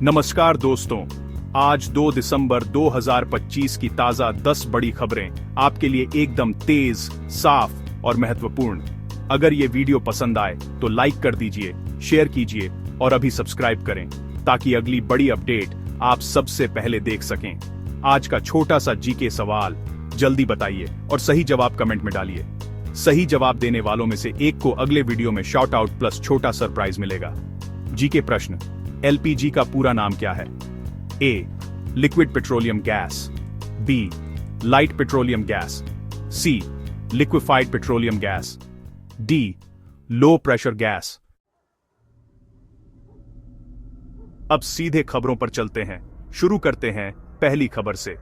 नमस्कार दोस्तों, आज 2 दिसंबर 2025 की ताजा 10 बड़ी खबरें आपके लिए एकदम तेज, साफ और महत्वपूर्ण। अगर ये वीडियो पसंद आए तो लाइक कर दीजिए, शेयर कीजिए और अभी सब्सक्राइब करें ताकि अगली बड़ी अपडेट आप सबसे पहले देख सकें। आज का छोटा सा जीके सवाल जल्दी बताइए और सही जवाब कमेंट में डालिए। सही जवाब देने वालों में से एक को अगले वीडियो में शॉर्ट आउट प्लस छोटा सरप्राइज मिलेगा। जीके प्रश्न, एलपीजी का पूरा नाम क्या है? A. Liquid petroleum gas, B. Light petroleum gas, C. Liquefied petroleum gas, D. Low pressure gas. अब सीधे खबरों पर चलते हैं। शुरू करते हैं पहली खबर से।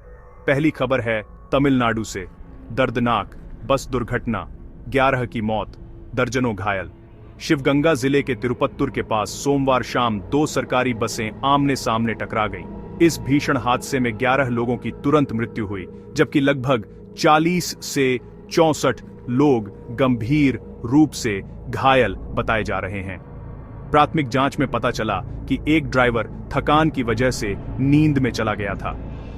पहली खबर है तमिलनाडु से। दर्दनाक बस दुर्घटना, 11 की मौत, दर्जनों घायल। शिवगंगा जिले के तिरुपत्तुर के पास सोमवार शाम 2 सरकारी बसें आमने सामने टकरा गईं। इस भीषण हादसे में 11 लोगों की तुरंत मृत्यु हुई, जबकि लगभग 40 से 64 लोग गंभीर रूप से घायल बताए जा रहे हैं। प्राथमिक जांच में पता चला कि एक ड्राइवर थकान की वजह से नींद में चला गया था।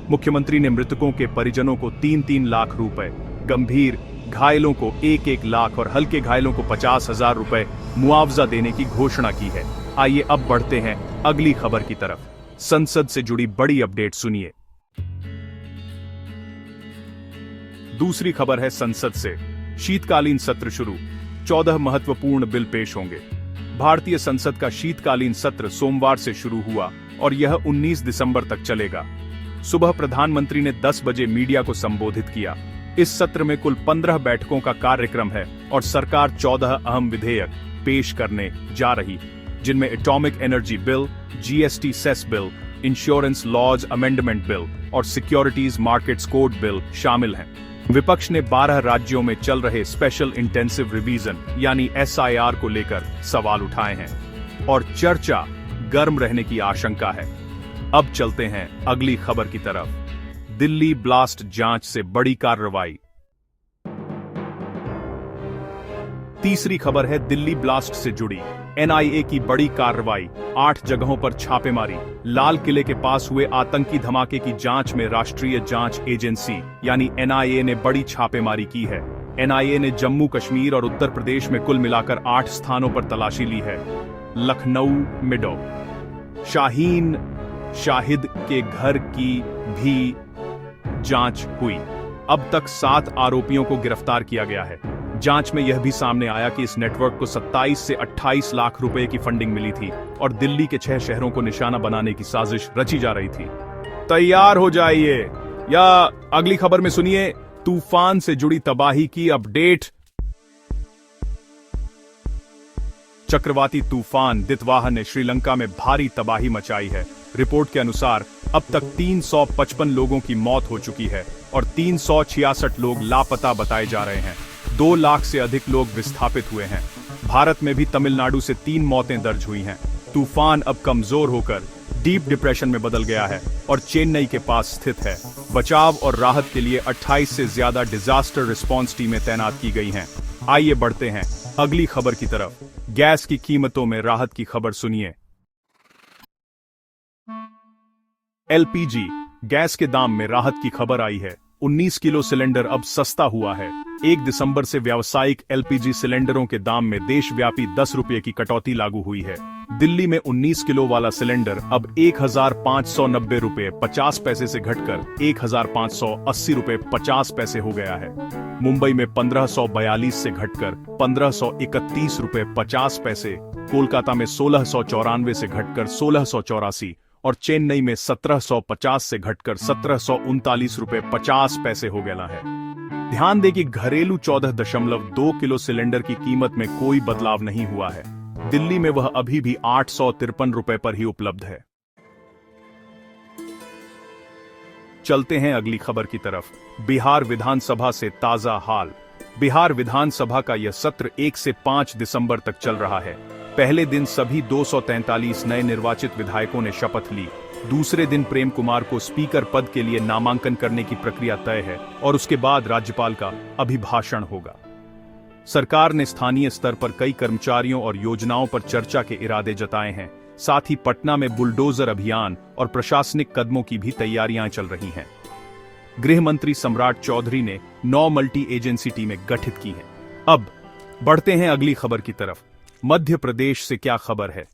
मुख्यमंत्री ने मृतकों के परिजनों को 3-3 लाख रुपए, गंभीर घायलों को 1-1 लाख और हल्के घायलों को 50,000 रुपए मुआवजा देने की घोषणा की है। आइए अब बढ़ते हैं अगली खबर की तरफ। संसद से जुड़ी बड़ी अपडेट सुनिए। दूसरी खबर है संसद से। शीतकालीन सत्र शुरू, 14 महत्वपूर्ण बिल पेश होंगे। भारतीय संसद का शीतकालीन सत्र सोमवार से शुरू हुआ और यह 19 दिसंबर तक चलेगा। सुबह प्रधानमंत्री ने 10 बजे मीडिया को संबोधित किया। इस सत्र में कुल 15 बैठकों का कार्यक्रम है और सरकार 14 अहम विधेयक पेश करने जा रही, जिनमें atomic energy bill, GST cess bill, insurance laws amendment bill और सिक्योरिटीज मार्केट्स कोड बिल शामिल हैं। विपक्ष ने 12 राज्यों में चल रहे स्पेशल इंटेंसिव रिवीजन यानी एसआईआर को लेकर सवाल उठाए हैं और चर्चा गर्म रहने की आशंका है। अब चलते हैं अगली खबर की तरफ। दिल्ली ब्लास्ट जांच से बड़ी कार्रवाई। तीसरी खबर है दिल्ली ब्लास्ट से जुड़ी। एनआईए की बड़ी कार्रवाई, 8 जगहों पर छापेमारी। लाल किले के पास हुए आतंकी धमाके की जांच में राष्ट्रीय जांच एजेंसी यानी एनआईए ने बड़ी छापेमारी की है। एनआईए ने जम्मू कश्मीर और उत्तर प्रदेश में कुल मिलाकर 8 स्थानों पर तलाशी ली है। लखनऊ मिडो, शाहिद के घर की भी जांच हुई। अब तक 7 आरोपियों को गिरफ्तार किया गया है। जांच में यह भी सामने आया कि इस नेटवर्क को 27 से 28 लाख रुपए की फंडिंग मिली थी और दिल्ली के 6 शहरों को निशाना बनाने की साजिश रची जा रही थी। तैयार हो जाइए या अगली खबर में सुनिए तूफान से जुड़ी तबाही की अपडेट। चक्रवाती तूफान दितवाह ने श्रीलंका में भारी तबाही मचाई है। रिपोर्ट के अनुसार अब तक 355 लोगों की मौत हो चुकी है और 366 लोग लापता बताए जा रहे हैं। 2 लाख से अधिक लोग विस्थापित हुए हैं। भारत में भी तमिलनाडु से 3 मौतें दर्ज हुई हैं। तूफान अब कमजोर होकर डीप डिप्रेशन में बदल गया है और चेन्नई के पास स्थित है। बचाव और राहत के लिए 28 से ज्यादा डिजास्टर रिस्पांस टीमें तैनात की गई हैं। आइए बढ़ते हैं अगली खबर की तरफ। गैस की कीमतों में राहत की खबर सुनिए। एलपीजी गैस के दाम में राहत की खबर आई है। 19 किलो सिलेंडर अब सस्ता हुआ है। 1 दिसंबर से व्यावसायिक एलपीजी सिलेंडरों के दाम में देशव्यापी 10 रुपये की कटौती लागू हुई है। दिल्ली में 19 किलो वाला सिलेंडर अब 1,590 रुपये 50 पैसे से घटकर 1,580 रुपये 50 पैसे हो गया है। मुंबई में 1542 से घटकर 1531 रुपये 50 पैसे, कोलकाता में 1694 से घटकर 1684 और चेन्नई में 1750 से घटकर 1739 रुपये 50 पैसे हो गया है। ध्यान दें कि घरेलू 14.2 किलो सिलेंडर की कीमत में कोई बदलाव नहीं हुआ है। दिल्ली में वह अभी भी 853 रुपए पर ही उपलब्ध है। चलते हैं अगली खबर की तरफ। बिहार विधानसभा से ताजा हाल। बिहार विधानसभा का यह सत्र 1 से 5 दिसंबर तक चल रहा है। पहले दिन सभी 243 नए निर्वाचित विधायकों ने शपथ ली। दूसरे दिन प्रेम कुमार को स्पीकर पद के लिए नामांकन करने की प्रक्रिया तय है और उसके बाद राज्यपाल का अभिभाषण होगा। सरकार ने स्थानीय स्तर पर कई कर्मचारियों और योजनाओं पर चर्चा के इरादे जताए हैं। साथ ही पटना में बुलडोजर अभियान और प्रशासनिक कदमों की भी तैयारियां चल रही हैं। गृह मंत्री सम्राट चौधरी ने 9 मल्टी एजेंसी टीमें गठित की हैं। अब बढ़ते हैं अगली खबर की तरफ। मध्य प्रदेश से क्या खबर है?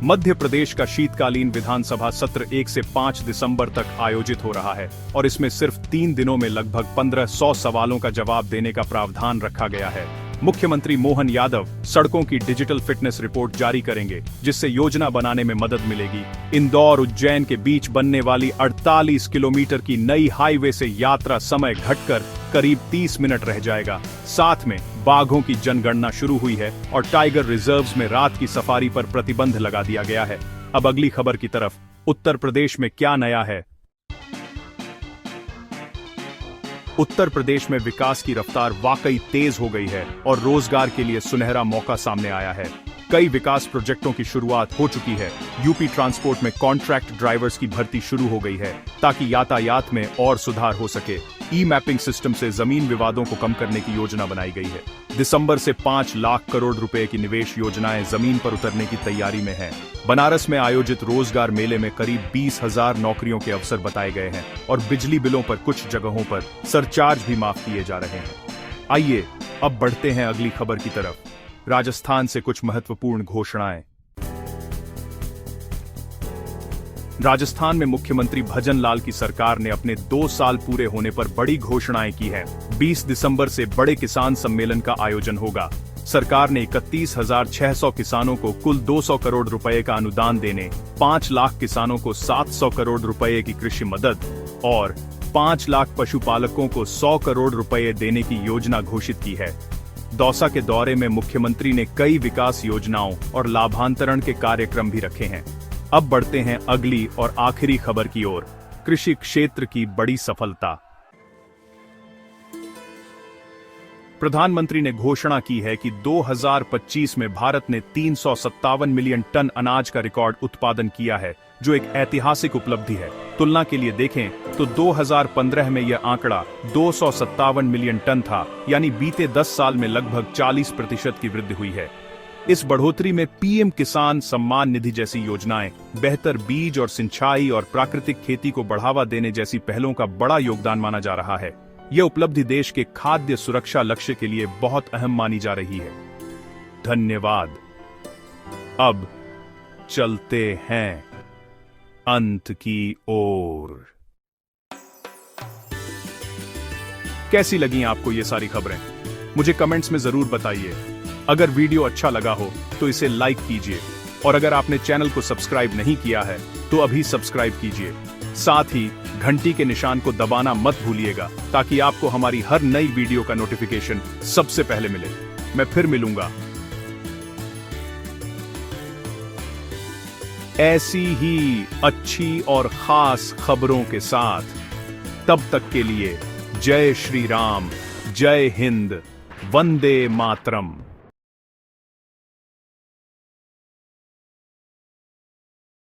मध्य प्रदेश का शीतकालीन विधानसभा सत्र 1 से 5 दिसंबर तक आयोजित हो रहा है और इसमें सिर्फ 3 दिनों में लगभग 1500 सवालों का जवाब देने का प्रावधान रखा गया है। मुख्यमंत्री मोहन यादव सड़कों की डिजिटल फिटनेस रिपोर्ट जारी करेंगे, जिससे योजना बनाने में मदद मिलेगी। इंदौर उज्जैन के बीच बनने वाली 48 किलोमीटर की नई हाईवे से यात्रा समय घटकर करीब 30 मिनट रह जाएगा। साथ में बाघों की जनगणना शुरू हुई है और टाइगर रिजर्व्स में रात की सफारी पर प्रतिबंध लगा दिया गया है। अब अगली खबर की तरफ। उत्तर प्रदेश में क्या नया है? उत्तर प्रदेश में विकास की रफ्तार वाकई तेज हो गई है और रोजगार के लिए सुनहरा मौका सामने आया है। कई विकास प्रोजेक्टों की शुरुआत हो चुकी है। यूपी ट्रांसपोर्ट में कॉन्ट्रैक्ट ड्राइवर्स की भर्ती शुरू हो गई है ताकि यातायात में और सुधार हो सके। ई मैपिंग सिस्टम से जमीन विवादों को कम करने की योजना बनाई गई है। दिसंबर से 5 लाख करोड़ रुपए की निवेश योजनाएं जमीन पर उतरने की तैयारी में हैं। बनारस में आयोजित रोजगार मेले में करीब 20,000 नौकरियों के अवसर बताए गए हैं और बिजली बिलों पर कुछ जगहों पर सरचार्ज भी माफ किए जा रहे हैं। आइए अब बढ़ते हैं अगली खबर की तरफ। राजस्थान से कुछ महत्वपूर्ण घोषणाएं। राजस्थान में मुख्यमंत्री भजन लाल की सरकार ने अपने 2 साल पूरे होने पर बड़ी घोषणाएं की हैं। 20 दिसंबर से बड़े किसान सम्मेलन का आयोजन होगा। सरकार ने 31,600 किसानों को कुल 200 करोड़ रुपए का अनुदान देने, 5 लाख किसानों को 700 करोड़ रुपए की कृषि मदद और 5 लाख पशुपालकों को 100 करोड़ रुपए देने की योजना घोषित की है। दौसा के दौरे में मुख्यमंत्री ने कई विकास योजनाओं और लाभांतरण के कार्यक्रम भी रखे हैं। अब बढ़ते हैं अगली और आखिरी खबर की ओर। कृषि क्षेत्र की बड़ी सफलता। प्रधानमंत्री ने घोषणा की है कि 2025 में भारत ने 357 मिलियन टन अनाज का रिकॉर्ड उत्पादन किया है, जो एक ऐतिहासिक उपलब्धि है। तुलना के लिए देखें तो 2015 में यह आंकड़ा 257 मिलियन टन था, यानी बीते 10 साल में लगभग 40% की वृद्धि हुई है। इस बढ़ोतरी में पीएम किसान सम्मान निधि जैसी योजनाएं, बेहतर बीज और सिंचाई और प्राकृतिक खेती को बढ़ावा देने जैसी पहलों का बड़ा योगदान माना जा रहा है। यह उपलब्धि देश के खाद्य सुरक्षा लक्ष्य के लिए बहुत अहम मानी जा रही है। धन्यवाद। अब चलते हैं अंत की ओर। कैसी लगी आपको ये सारी खबरें? मुझे कमेंट्स में जरूर बताइए। अगर वीडियो अच्छा लगा हो तो इसे लाइक कीजिए और अगर आपने चैनल को सब्सक्राइब नहीं किया है तो अभी सब्सक्राइब कीजिए। साथ ही घंटी के निशान को दबाना मत भूलिएगा ताकि आपको हमारी हर नई वीडियो का नोटिफिकेशन सबसे पहले मिले। मैं फिर मिलूंगा ऐसी ही अच्छी और खास खबरों के साथ। तब तक के लिए जय श्री राम, जय हिंद, वंदे मातरम।